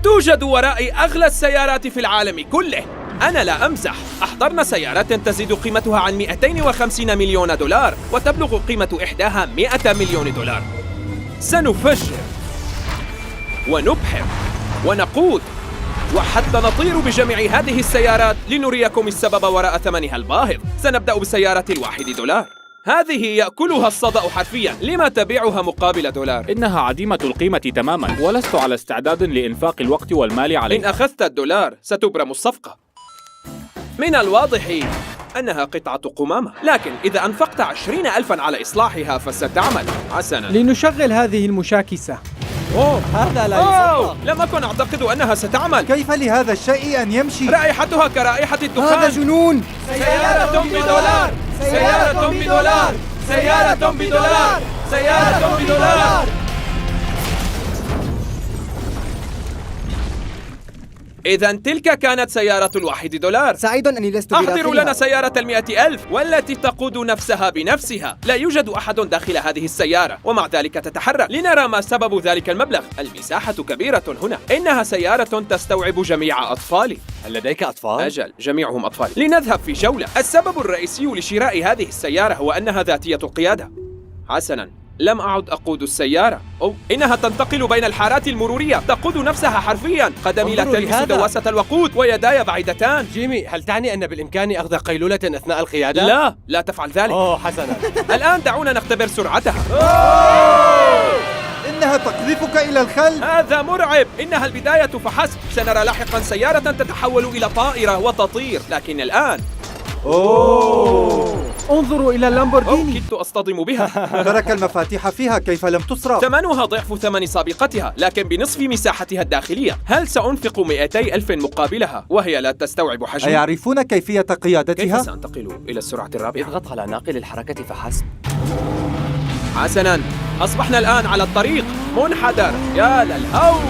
توجد ورائي أغلى السيارات في العالم كله. أنا لا أمزح. أحضرنا سيارات تزيد قيمتها عن 250 مليون دولار، وتبلغ قيمة إحداها 100 مليون دولار. سنفجر ونبحر ونقود وحتى نطير بجميع هذه السيارات لنريكم السبب وراء ثمنها الباهظ. سنبدأ بالسيارة $1. هذه يأكلها الصدأ حرفياً. لما تبيعها مقابل $1؟ إنها عديمة القيمة تماماً، ولست على استعداد لإنفاق الوقت والمال عليه. إن أخذت $1 ستبرم الصفقة. من الواضح أنها قطعة قمامة، لكن إذا أنفقت 20,000 على إصلاحها فستعمل. حسناً، لنشغل هذه المشاكسة. هذا لا يصدق. لم أكن أعتقد أنها ستعمل. كيف لهذا الشيء أن يمشي؟ رائحتها كرائحة الدخان. هذا جنون. سيارة $1. سيارة $1. سيارة $1. سيارة $1. إذن تلك كانت سيارة $1. سعيد أني لست أحضروا لنا سيارة 100,000 والتي تقود نفسها بنفسها. لا يوجد أحد داخل هذه السيارة، ومع ذلك تتحرك. لنرى ما سبب ذلك المبلغ. المساحة كبيرة هنا. إنها سيارة تستوعب جميع أطفالي. هل لديك أطفال؟ أجل، جميعهم أطفال. لنذهب في جولة. السبب الرئيسي لشراء هذه السيارة هو أنها ذاتية القيادة. حسناً، لم أعد أقود السيارة. إنها تنتقل بين الحارات المرورية، تقود نفسها حرفياً. قدمي لا تلمس دواسة الوقود ويداي بعيدتان. جيمي، هل تعني أن بالإمكاني أخذ قيلولة أثناء القيادة؟ لا، لا تفعل ذلك. حسناً. الآن دعونا نختبر سرعتها. إنها تقذفك إلى الخلف. هذا مرعب. إنها البداية فحسب. سنرى لاحقاً سيارة تتحول إلى طائرة وتطير، لكن الآن انظروا إلى اللامبورغيني. كدت أصطدم بها. ترك المفاتيح فيها، كيف لم تسرق؟ ثمنها ضعف ثمن سابقتها، لكن بنصف مساحتها الداخلية. هل سأنفق 200,000 مقابلها وهي لا تستوعب حجم؟ أيعرفون كيفية قيادتها؟ كيف سأنتقل إلى السرعة الرابعة؟ اضغط على ناقل الحركة فحسب. حسناً، أصبحنا الآن على الطريق. منحدر. يا للهول،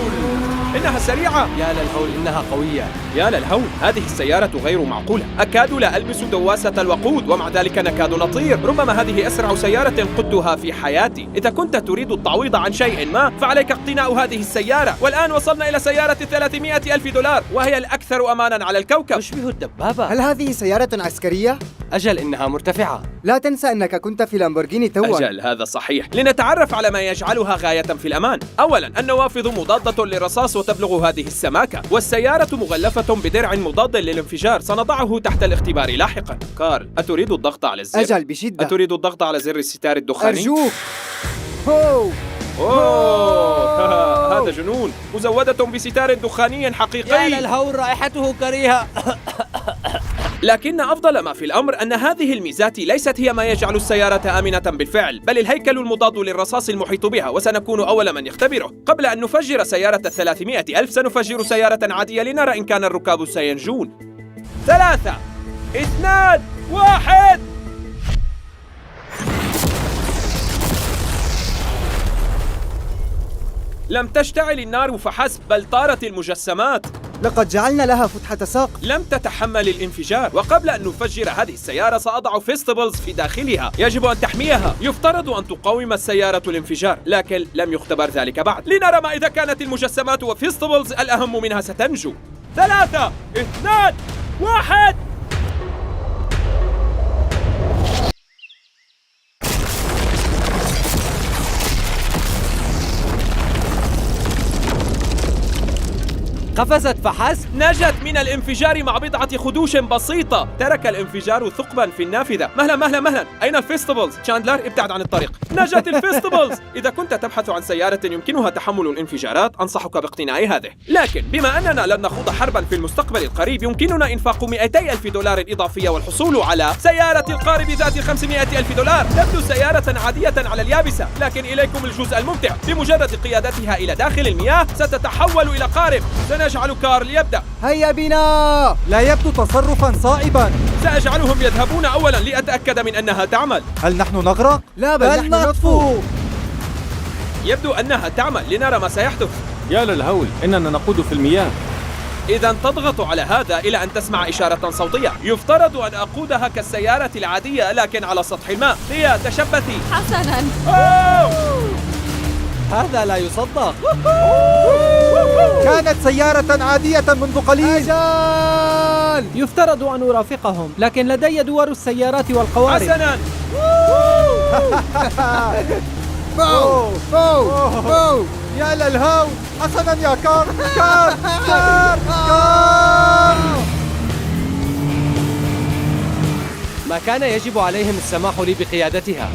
إنها سريعة. يا للهول، إنها قوية. يا للهول، هذه السيارة غير معقولة. أكاد لا ألمس دواسة الوقود، ومع ذلك نكاد نطير. ربما هذه أسرع سيارة قدتها في حياتي. إذا كنت تريد التعويض عن شيء ما فعليك اقتناء هذه السيارة. والآن وصلنا إلى سيارة $300,000، وهي الأكثر أماناً على الكوكب. تشبه الدبابة. هل هذه سيارة عسكرية؟ أجل، إنها مرتفعة. لا تنسى أنك كنت في لامبورغيني توا. أجل، هذا صحيح. لنتعرف على ما يجعلها غاية في الأمان. أولاً، النوافذ مضادة للرصاص وتبلغ هذه السماكة، والسيارة مغلفة بدرع مضاد للانفجار. سنضعه تحت الاختبار لاحقاً. كارل، أتريد الضغط على الزر؟ أجل، بشدة. أتريد الضغط على زر الستار الدخاني؟ أرجوك. هذا جنون. مزودة بستار دخاني حقيقي. يا للهول، رائحته كريهة. لكن أفضل ما في الأمر أن هذه الميزات ليست هي ما يجعل السيارة آمنة بالفعل، بل الهيكل المضاد للرصاص المحيط بها، وسنكون أول من يختبره. قبل أن نفجر سيارة 300,000 سنفجر سيارة عادية لنرى إن كان الركاب سينجون. 3، 2، 1. لم تشتعل النار فحسب، بل طارت المجسمات. لقد جعلنا لها فتحة ساق. لم تتحمل الانفجار. وقبل أن نفجر هذه السيارة سأضع فيستبلز في داخلها. يجب أن تحميها. يفترض أن تقاوم السيارة الانفجار، لكن لم يختبر ذلك بعد. لنرى ما إذا كانت المجسمات وفيستبلز الأهم منها ستنجو. 3، 2، 1. قفزت فحسب. نجت من الانفجار مع بضعة خدوش بسيطة. ترك الانفجار ثقبا في النافذة. مهلا، أين الفيستبلز؟ تشاندلر، ابتعد عن الطريق. نجت الفيستبلز. إذا كنت تبحث عن سيارة يمكنها تحمل الانفجارات أنصحك باقتناء هذه. لكن بما أننا لن نخوض حربا في المستقبل القريب، يمكننا إنفاق $200,000 إضافية والحصول على سيارة القارب ذات $500,000. تبدو سيارة عادية على اليابسة، لكن إليكم الجزء الممتع. بمجرد قيادتها إلى داخل المياه ستتحول إلى قارب. سنجعل كارل يبدأ. هيا بنا. لا يبدو تصرفا صائبا. سأجعلهم يذهبون أولا لأتأكد من أنها تعمل. هل نحن نغرق؟ لا، بل نحن نطفو. يبدو أنها تعمل. لنرى ما سيحدث. يا للهول، إننا نقود في المياه. إذا تضغط على هذا إلى أن تسمع إشارة صوتية. يفترض أن أقودها كالسيارة العادية، لكن على سطح الماء. هي تشبثي. حسناً. هذا لا يصدق. كانت سيارة عادية منذ قليل. يفترض أن أرافقهم، لكن لدي دوار السيارات والقوارب. حسناً. يا للهول. حسنا يا كار. كار. ما كان يجب عليهم السماح لي بقيادتها.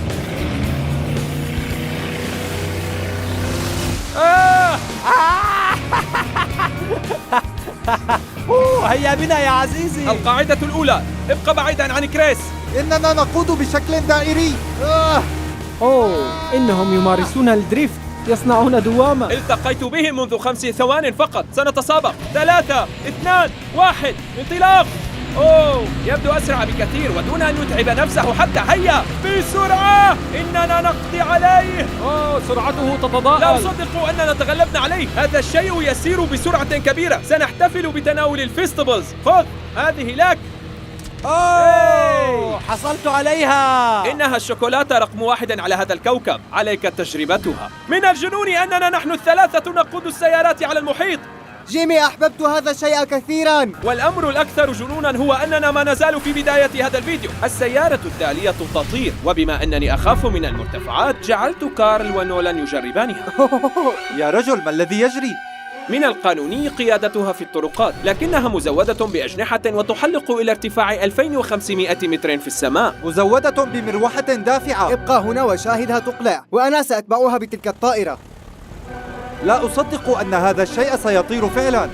هيا بنا يا عزيزي. القاعدة الأولى: ابقى بعيداً عن كريس. إننا نقود بشكل دائري. إنهم يمارسون الدريفت، يصنعون دوامة. التقيت بهم منذ 5 ثوان فقط. سنتسابق. 3 2 1 انطلاق. يبدو أسرع بكثير ودون أن يتعب نفسه حتى. هيا بسرعة، إننا نقضي عليه. سرعته تتضاءل. لا أصدق أننا تغلبنا عليه. هذا الشيء يسير بسرعة كبيرة. سنحتفل بتناول الفيستبلز. خذ هذه لك. حصلت عليها. إنها الشوكولاتة رقم 1 على هذا الكوكب. عليك تجربتها. من الجنون أننا نحن الثلاثة نقود السيارات على المحيط. جيمي، أحببت هذا الشيء كثيرا. والأمر الأكثر جنونا هو أننا ما نزال في بداية هذا الفيديو. السيارة التالية تطير، وبما أنني أخاف من المرتفعات جعلت كارل ونولان يجربانها. يا رجل، ما الذي يجري؟ من القانوني قيادتها في الطرقات، لكنها مزودة بأجنحة وتحلق إلى ارتفاع 2500 متر في السماء. مزودة بمروحة دافعة. ابقى هنا وشاهدها تقلع، وأنا سأتبعها بتلك الطائرة. لا أصدق أن هذا الشيء سيطير فعلا.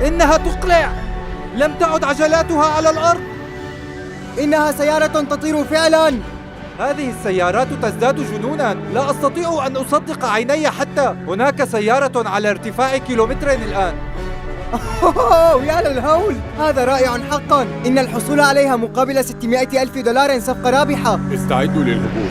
إنها تقلع. لم تعد عجلاتها على الأرض. إنها سيارة تطير فعلا. هذه السيارات تزداد جنونا. لا أستطيع أن أصدق عيني حتى. هناك سيارة على ارتفاع كيلومتر الآن. يا للهول، هذا رائع حقا. إن الحصول عليها مقابل 600 ألف دولار صفقة رابحة. استعدوا للهبوط.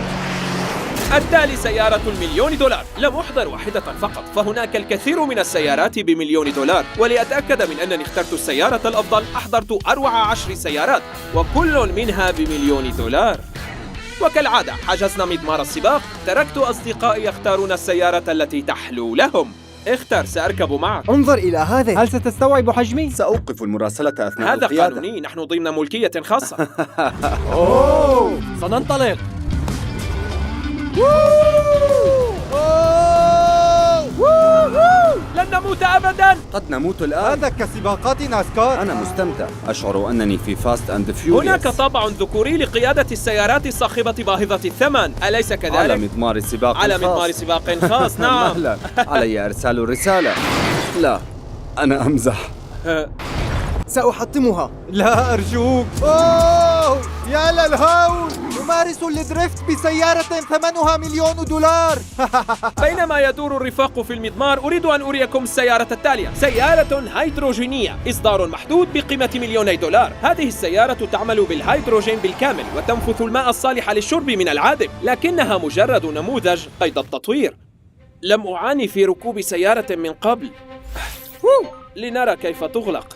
التالي سيارة $1,000,000. لم أحضر واحدة فقط، فهناك الكثير من السيارات ب$1,000,000. ولأتأكد من أنني اخترت السيارة الأفضل أحضرت أروع 10 سيارات، وكل منها $1,000,000. وكالعادة حجزنا مضمار السباق. تركت أصدقائي يختارون السيارة التي تحلو لهم. اختر، سأركب معك. انظر إلى هذا. هل ستستوعب حجمي؟ سأوقف المراسلة أثناء هذا القيادة. قانوني، نحن ضمن ملكية خاصة. سننطلق. لن نموت أبداً. قد نموت الآن. هذا كسباقات ناسكار. أنا مستمتع. أشعر أنني في فاست أند فيوريوس. هناك طابع ذكوري لقيادة السيارات الصاخبة باهظة الثمن، أليس كذلك؟ على مضمار سباق على خاص. مضمار سباق خاص. نعم. مهلا. علي إرسال الرسالة. لا، أنا أمزح. سأحطمها. لا أرجوك. يا للهول. يمارس الدريفت بسيارة ثمنها $1,000,000. بينما يدور الرفاق في المضمار، أريد أن أريكم السيارة التالية. سيارة هيدروجينية، إصدار محدود بقيمة $2,000,000. هذه السيارة تعمل بالهيدروجين بالكامل وتنفث الماء الصالح للشرب من العادم، لكنها مجرد نموذج قيد التطوير. لم أعاني في ركوب سيارة من قبل. لنرى كيف تغلق.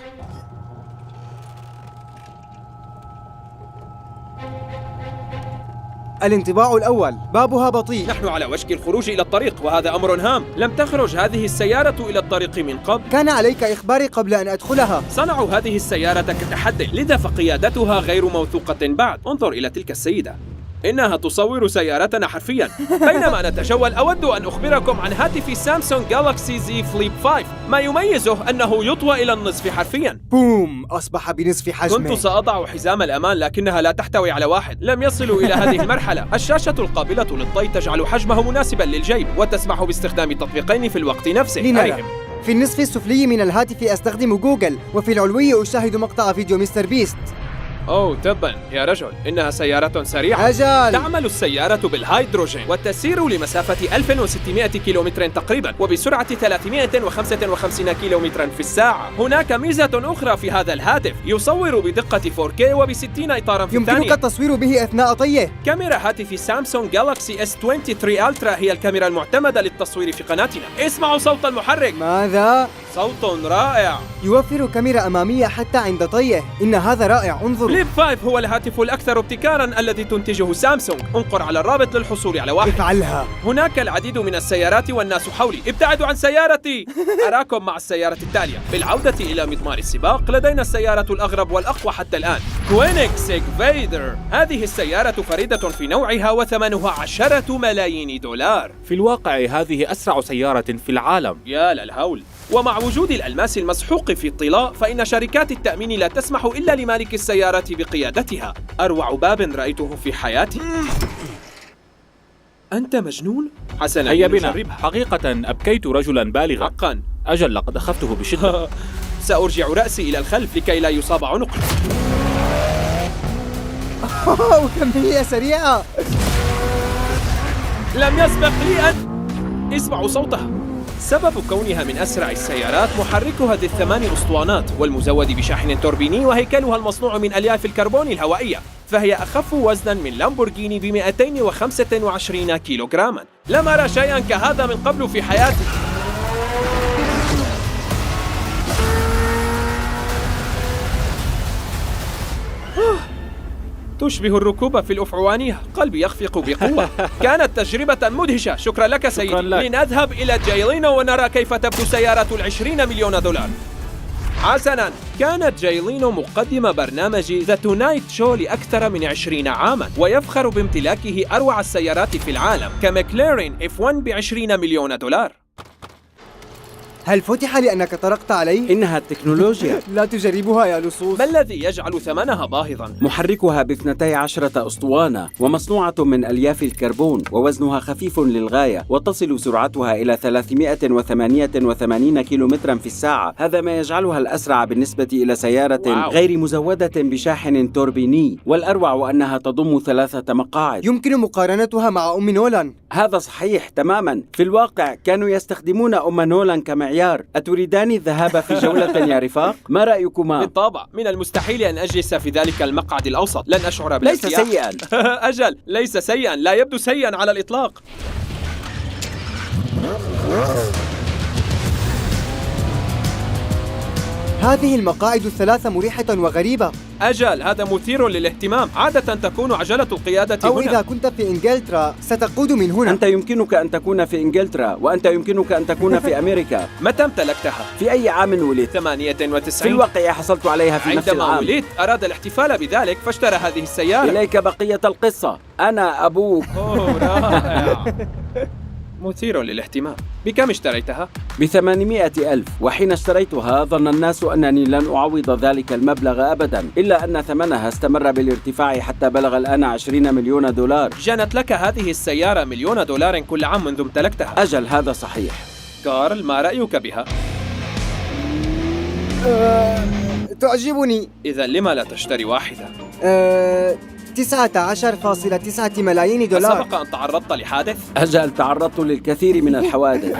الانطباع الأول، بابها بطيء. نحن على وشك الخروج إلى الطريق، وهذا أمر هام. لم تخرج هذه السيارة إلى الطريق من قبل. كان عليك إخباري قبل أن أدخلها. صنعوا هذه السيارة كتحدي، لذا فقيادتها غير موثوقة بعد. انظر إلى تلك السيدة، إنها تصور سيارتنا حرفياً. بينما نتجول، أود أن أخبركم عن هاتف سامسونج جالاكسي زي فليب 5. ما يميزه أنه يطوى إلى النصف حرفياً. بوم، أصبح بنصف حجمه. كنت سأضع حزام الأمان، لكنها لا تحتوي على واحد. لم يصلوا إلى هذه المرحلة. الشاشة القابلة للطي تجعل حجمه مناسباً للجيب، وتسمح باستخدام تطبيقين في الوقت نفسه. لنرى. في النصف السفلي من الهاتف أستخدم جوجل، وفي العلوي أشاهد مقطع فيديو مستر بيست. تبا يا رجل، إنها سيارة سريعة. أجل. تعمل السيارة بالهيدروجين وتسير لمسافة 1600 كيلومتر تقريبا، وبسرعة 355 كيلومترا في الساعة. هناك ميزة أخرى في هذا الهاتف، يصور بدقة 4K وب60 إطارا في الثانية. يمكنك التصوير به أثناء طيه. كاميرا هاتف سامسونج جالاكسي S23 ألترا هي الكاميرا المعتمدة للتصوير في قناتنا. اسمعوا صوت المحرك. ماذا؟ صوت رائع. يوفر كاميرا أمامية حتى عند طيه. إن هذا رائع، انظروا. فليب 5 هو الهاتف الأكثر ابتكاراً الذي تنتجه سامسونج. انقر على الرابط للحصول على واحد. افعلها. هناك العديد من السيارات والناس حولي. ابتعدوا عن سيارتي. أراكم مع السيارة التالية. بالعودة إلى مضمار السباق لدينا السيارة الأغرب والأقوى حتى الآن، كوينيغسيغ فيدر. هذه السيارة فريدة في نوعها وثمنها 10 ملايين دولار. في الواقع هذه أسرع سيارة في العالم. يا للهول. ومع وجود الألماس المسحوق في الطلاء فإن شركات التأمين لا تسمح إلا لمالك السيارة بقيادتها. أروع باب رأيته في حياتي. أنت مجنون؟ حسنا، هيا بنا. نجربها. حقيقة أبكيت رجلا بالغا. حقا. أجل، لقد أخذته بشدة. سأرجع رأسي إلى الخلف لكي لا يصاب عنقي. كم هي سريعة. لم يسبق لي أن اسمعوا صوتها. سبب كونها من أسرع السيارات محركها ذي ال8 أسطوانات والمزود بشاحن توربيني وهيكلها المصنوع من ألياف الكربون الهوائية، فهي أخف وزنا من لامبورغيني ب225 كيلوغراما. لم أرى شيئا كهذا من قبل في حياتي. تشبه الركوب في الأفعوانية. قلبي يخفق بقوة. كانت تجربة مدهشة. شكرا لك سيدي. شكراً لك. لنذهب إلى جايلينو ونرى كيف تبدو سيارة 20 مليون دولار. حسناً، كانت جايلينو مقدم برنامج ذا تونايت شو لأكثر من 20 عاماً، ويفخر بامتلاكه أروع السيارات في العالم كمكلارين F1 ب20 مليون دولار. هل فتح لأنك طرقت عليه؟ إنها التكنولوجيا. لا تجربها يا لصوص. ما الذي يجعل ثمنها باهظاً؟ محركها ب12 أسطوانة ومصنوعة من ألياف الكربون، ووزنها خفيف للغاية، وتصل سرعتها إلى 388 كيلومترا في الساعة. هذا ما يجعلها الأسرع بالنسبة إلى سيارة واو. غير مزودة بشاحن توربيني، والأروع أنها تضم 3 مقاعد. يمكن مقارنتها مع أم نولان. هذا صحيح تماما. في الواقع كانوا يستخدمون أم نولان كمعيار. أتريدان الذهاب في جولة يا رفاق؟ ما رأيكما؟ بالطبع، من المستحيل أن أجلس في ذلك المقعد الأوسط. لن أشعر ليس بالارتياح. سيئا. أجل، ليس سيئا. لا يبدو سيئا على الإطلاق. هذه المقاعد الثلاثة مريحة وغريبة. أجل، هذا مثير للاهتمام. عادة تكون عجلة القيادة أو هنا. إذا كنت في إنجلترا ستقود من هنا. أنت يمكنك أن تكون في إنجلترا، وأنت يمكنك أن تكون في أمريكا. متى امتلكتها؟ في أي عام ولدت؟ 98. في الواقع حصلت عليها في نفس عندما العام. ولدت أراد الاحتفال بذلك فاشترى هذه السيارة. إليك بقية القصة. أنا أبوك. أوه، رائع. مثير للاهتمام. بكم اشتريتها؟ ب800,000. وحين اشتريتها ظن الناس أنني لن أعوض ذلك المبلغ أبدا، إلا أن ثمنها استمر بالارتفاع حتى بلغ الآن 20 مليون دولار. جنت لك هذه السيارة $1,000,000 كل عام منذ امتلكتها. أجل، هذا صحيح. كارل، ما رأيك بها؟ تعجبني. إذا لما لا تشتري واحدة؟ 19.9 ملايين دولار. سبق أن تعرضت لحادث؟ أجل، تعرضت للكثير من الحوادث.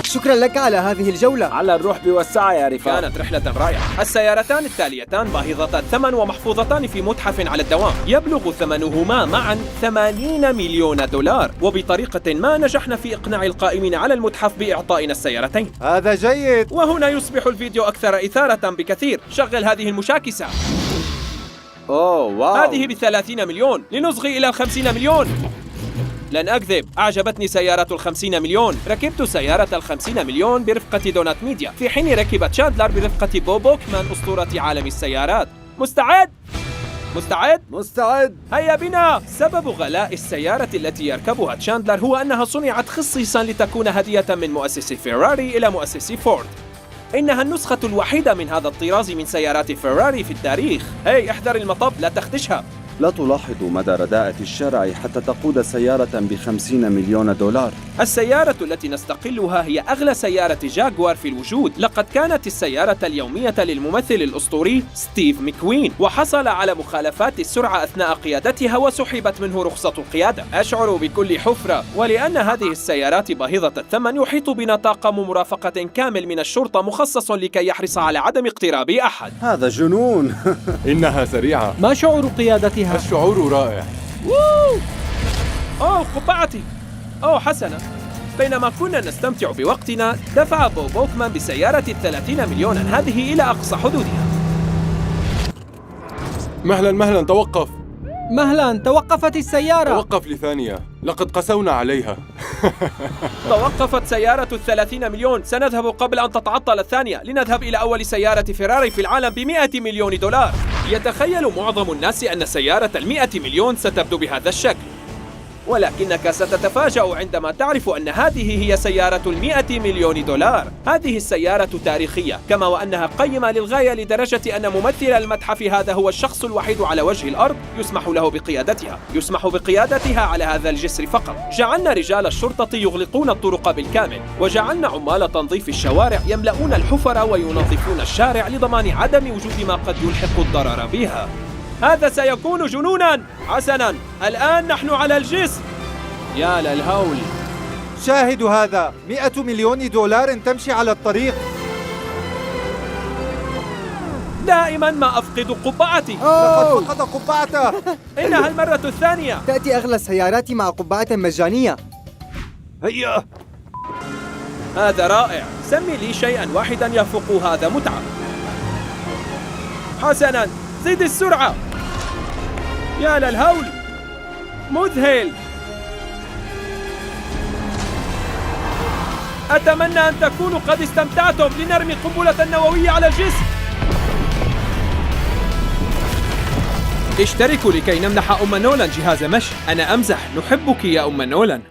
شكرا لك على هذه الجولة. على الرحب والسعة يا رفاق. كانت رحلة رائعة. السيارتان التاليتان باهظتا الثمن ومحفوظتان في متحف على الدوام. يبلغ ثمنهما معا 80 مليون دولار، وبطريقة ما نجحنا في إقناع القائمين على المتحف بإعطائنا السيارتين. هذا جيد. وهنا يصبح الفيديو أكثر إثارة بكثير. شغل هذه المشاكسة. أوه واو. هذه ب30 مليون. لنصغي إلى 50 مليون. لن أكذب، أعجبتني سيارة 50 مليون. ركبت سيارة 50 مليون برفقة دونات ميديا، في حين ركب تشاندلر برفقة بوب بوكمان أسطورة عالم السيارات. مستعد؟ مستعد؟ مستعد. هيا بنا! سبب غلاء السيارة التي يركبها تشاندلر هو أنها صنعت خصيصا لتكون هدية من مؤسس فيراري إلى مؤسس فورد. إنها النسخة الوحيدة من هذا الطراز من سيارات فيراري في التاريخ. هاي، احذر المطب، لا تخدشها. لا تلاحظ مدى رداءة الشارع حتى تقود سيارة ب50 مليون دولار. السيارة التي نستقلها هي أغلى سيارة جاكوار في الوجود. لقد كانت السيارة اليومية للممثل الأسطوري ستيف ميكوين، وحصل على مخالفات السرعة أثناء قيادتها وسحبت منه رخصة القيادة. أشعر بكل حفرة، ولأن هذه السيارات باهظة الثمن يحيط بنا طاقم مرافقة كامل من الشرطة مخصص لكي يحرص على عدم اقتراب أحد. هذا جنون. إنها سريعة. ما شعور قيادتها؟ الشعور رائع. أوه، قبعتي. أوه، حسنا. بينما كنا نستمتع بوقتنا، دفع بوب بوكمان بسيارة 30 مليونا هذه إلى أقصى حدودها. مهلا توقف. مهلا، توقفت السيارة. توقف لثانية، لقد قسونا عليها. توقفت سيارة 30 مليون. سنذهب قبل أن تتعطل الثانية. لنذهب إلى أول سيارة فيراري في العالم ب100 مليون دولار. يتخيل معظم الناس أن سيارة 100 مليون ستبدو بهذا الشكل، ولكنك ستتفاجأ عندما تعرف أن هذه هي سيارة 100 مليون دولار. هذه السيارة تاريخية، كما وأنها قيمة للغاية لدرجة أن ممثل المتحف هذا هو الشخص الوحيد على وجه الأرض يسمح له بقيادتها. يسمح بقيادتها على هذا الجسر فقط. جعلنا رجال الشرطة يغلقون الطرق بالكامل، وجعلنا عمال تنظيف الشوارع يملؤون الحفر وينظفون الشارع لضمان عدم وجود ما قد يلحق الضرر بها. هذا سيكون جنوناً. حسناً، الآن نحن على الجسر. يا للهول. شاهدوا هذا، 100 مليون دولار تمشي على الطريق. دائماً ما أفقد قبعتي. لقد فقد قبعته. إنها المرة الثانية. تأتي أغلى السيارات مع قبعة مجانية. هيا. هذا رائع. سمي لي شيئاً واحداً يفوق هذا متعة. حسناً، زد السرعة. يا للهول، مذهل. أتمنى أن تكونوا قد استمتعتم. لنرمي قنبلة نووية على الجسر. اشتركوا لكي نمنح أم نولان جهاز مشي. أنا أمزح، نحبك يا أم نولان.